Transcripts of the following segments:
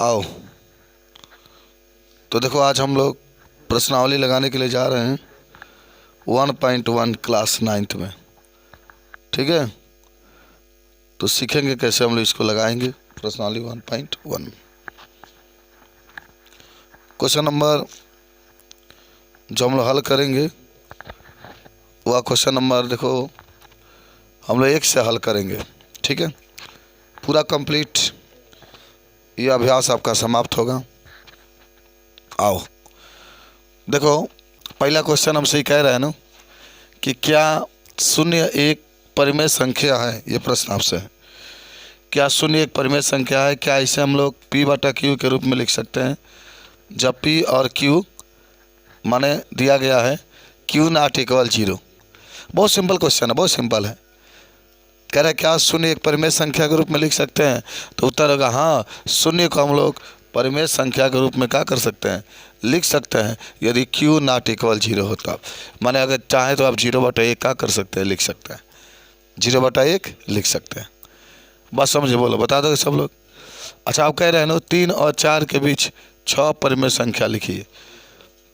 आओ। तो देखो आज हम लोग प्रश्नावली लगाने के लिए जा रहे हैं 1.1 क्लास 9th में। ठीक है, तो सीखेंगे कैसे हम लोग इसको लगाएंगे प्रश्नावली 1.1। क्वेश्चन नंबर जो हम लोग हल करेंगे वह क्वेश्चन नंबर देखो हम लोग 1 से हल करेंगे। ठीक है, पूरा कंप्लीट ये अभ्यास आपका समाप्त होगा। आओ देखो, पहला क्वेश्चन हमसे कह रहे हैं ना कि क्या शून्य एक परिमेय संख्या है। ये प्रश्न आपसे है, क्या शून्य एक परिमेय संख्या है। क्या इसे हम लोग P/Q के रूप में लिख सकते हैं, जब P और Q माने दिया गया है Q नॉट इक्वल 0। बहुत सिंपल क्वेश्चन है, बहुत सिंपल है। कह रहे क्या शून्य एक परिमेय संख्या के रूप में लिख सकते हैं, तो उत्तर होगा हाँ, शून्य को हम लोग परिमेय संख्या के रूप में क्या कर सकते हैं, लिख सकते हैं, यदि Q नॉट इक्वल 0 होता। माने अगर चाहे तो आप 0/1 क्या कर सकते हैं, लिख सकते हैं, 0/1 लिख सकते हैं। बस समझे, बोलो, बता दो सब लोग। अच्छा, आप कह रहे हैं ना 3 और 4 के बीच 6 परिमेय संख्या लिखिए,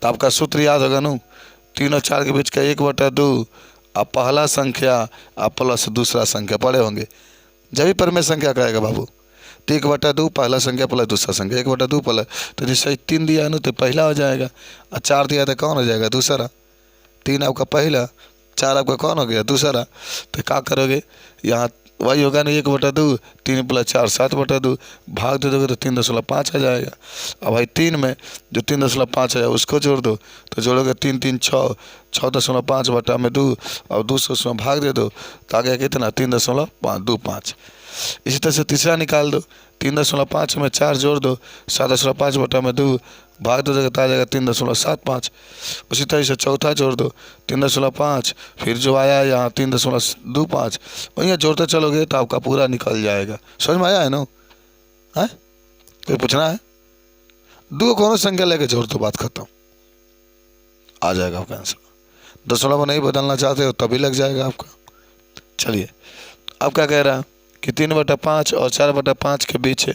तो आपका सूत्र याद होगा ना, 3 और 4 के बीच का 1/2 आप पहला संख्या आप प्लस दूसरा संख्या पढ़े होंगे, जब भी परिमेय संख्या कहेगा बाबू। तो 1/2 पहला संख्या प्लस दूसरा संख्या, 1/2 प्लस, तो जैसे 3 दिया है ना तो पहला हो जाएगा, और 4 दिया तो कौन हो जाएगा, दूसरा। 3 आपका पहला, 4 आपका कौन हो गया, दूसरा। तो क्या करोगे, यहाँ वही होगा ना 1/2, 3 + 4 7/2, भाग दे दोगे तो 3.5 आ जाएगा। अब भाई 3 में जो 3.5 है उसको जोड़ दो, तो जोड़ोगे 3 3 6, 6.5/2 और 2 से उसमें भाग दे दो, तो आ गया कितना 3.25। इसी तरह से तीसरा निकाल दो, 3.5 में 4 जोड़ दो, 7.5/2 भाग दो तो आ जाएगा 3.75। उसी तरह से चौथा जोड़ दो 3.5, फिर जो आया यहाँ 3.25, वहीं जोड़ते चलोगे तो आपका पूरा निकल जाएगा। समझ में आया है ना? है कोई पूछना है? 2 कौन संख्या लेके जोड़ दो, बात खत्म, आ जाएगा आपका आंसर। दशमलव नहीं बदलना चाहते हो तभी लग जाएगा आपका। चलिए, अब क्या कह रहा है कि 3/5 और 4/5 के बीच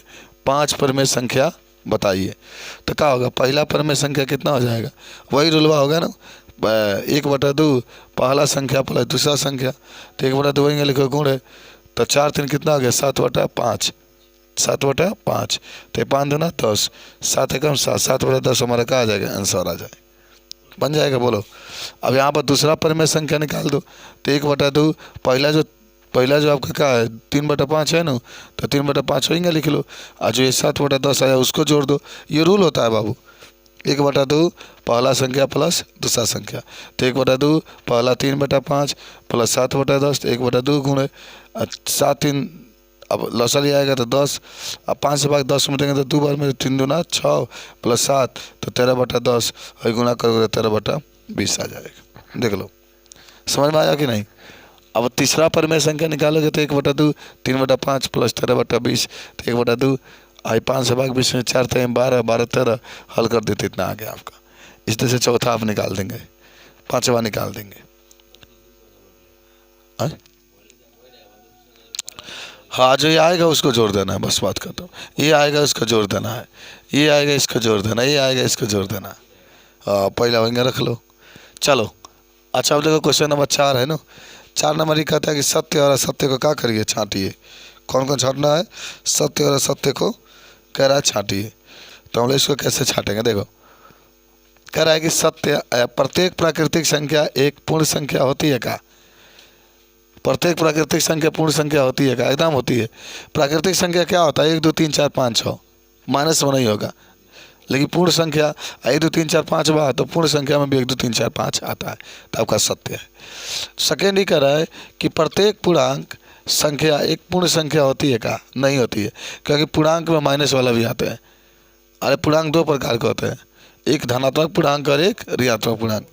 5 परिमेय संख्या बताइए। तो क्या होगा, पहला परिमेय संख्या कितना हो जाएगा, वही रुलवा होगा ना, 1/2 पहला संख्या प्लस दूसरा संख्या, तो 1/2 वही लिखो गुणे, तो 4 3 कितना हो गया 7/5, 7/5, तो 5 दूना 10, 7 एकम 7, 7/10 हमारा क्या आ जाएगा, आंसर आ जाएगा, बन जाएगा। बोलो, अब यहाँ पर दूसरा परिमेय संख्या निकाल दो, तो 1/2 पहला जो आपका क्या है 3/5 है ना, तो 3/5 होंगे लिख लो, और जो ये 7/10 आया उसको जोड़ दो। ये रूल होता है बाबू, 1/2 पहला संख्या प्लस दूसरा संख्या, तो 1/2 पहला 3/5 प्लस 7/10, 1/2 गुणे 7 3, अब लौसली आएगा तो 10, अब 5 से भाग 10 में देंगे तो 2 बार में 3 दूना 6 प्लस 7 तो 13/10, और गुना करोगे 13/20 आ जाएगा। देख लो, समझ में आया कि नहीं? अब तीसरा परिमेय संख्या निकालोगे तो 1/2 3/5 प्लस 13/20, तो 1/2 आई 5 से भाग 20 में 4 3 12 12 13, हल कर देते इतना आ गया आपका। इस तरह से चौथा आप निकाल देंगे, पांचवा निकाल देंगे। हाँ, जो ये आएगा उसको जोड़ देना है, बस बात खत्म। ये आएगा उसको जोड़ देना है, ये आएगा इसको जोड़ देना, ये आएगा इसको जोड़ देना। हाँ, पहला वहीं रख लो। चलो, अच्छा, अब देखो क्वेश्चन नंबर 4 है ना। 4 नंबर ये कहता है कि सत्य और असत्य को क्या करिए, छांटिए। कौन कौन छांटना है, सत्य और असत्य को कह रहा है छांटिए। तो हम लोग इसको कैसे छांटेंगे, देखो कह रहा है कि सत्य, प्रत्येक प्राकृतिक संख्या एक पूर्ण संख्या होती है क्या? प्रत्येक प्राकृतिक संख्या पूर्ण संख्या होती है क्या? एकदम होती है। प्राकृतिक संख्या क्या होता है, 1 2 3 4 5 6, माइनस में नहीं होगा। लेकिन पूर्ण संख्या 1 2 3 4 5 बार, तो पूर्ण संख्या में भी 1 2 3 4 5 आता है, तो आपका सत्य है। सेकेंड ही कह रहा है कि प्रत्येक पूर्णांक संख्या एक पूर्ण संख्या होती है क्या? नहीं होती है, क्योंकि पूर्णांक में माइनस वाला भी आते हैं। अरे पूर्णांक 2 प्रकार के होते हैं, एक धनात्मक पूर्णांक और एक ऋणात्मक पूर्णांक।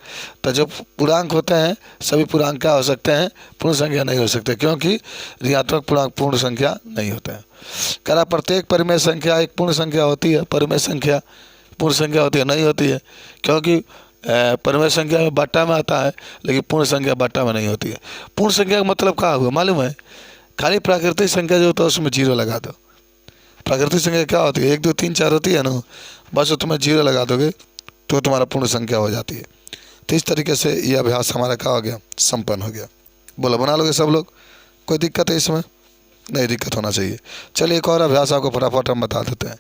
तो जो पूर्णांक होते हैं सभी पूर्णांक क्या हो सकते हैं, पूर्ण संख्या नहीं हो सकते, क्योंकि ऋणात्मक पूर्णांक पूर्ण संख्या नहीं होते हैं। कह रहा प्रत्येक परिमेय संख्या एक पूर्ण संख्या होती है, परिमेय संख्या पूर्ण संख्या होती है, नहीं होती है, क्योंकि परिमेय संख्या में बट्टा में आता है, लेकिन पूर्ण संख्या बट्टा में नहीं होती है। पूर्ण संख्या का मतलब क्या हुआ मालूम है? खाली प्राकृतिक संख्या जो होता है उसमें 0 लगा दो, प्राकृतिक संख्या क्या होती है? 1 2 3 4 होती है ना, बस वो तुम्हें जीरो लगा दोगे तो तुम्हारा पूर्ण संख्या हो जाती है। तो इस तरीके से ये अभ्यास हमारा क्या हो गया? संपन्न हो गया। बोलो बना लोगे सब लोग? कोई दिक्कत है इसमें? नहीं दिक्कत होना चाहिए। चलिए एक और अभ्यास आपको फटाफट हम बता देते हैं।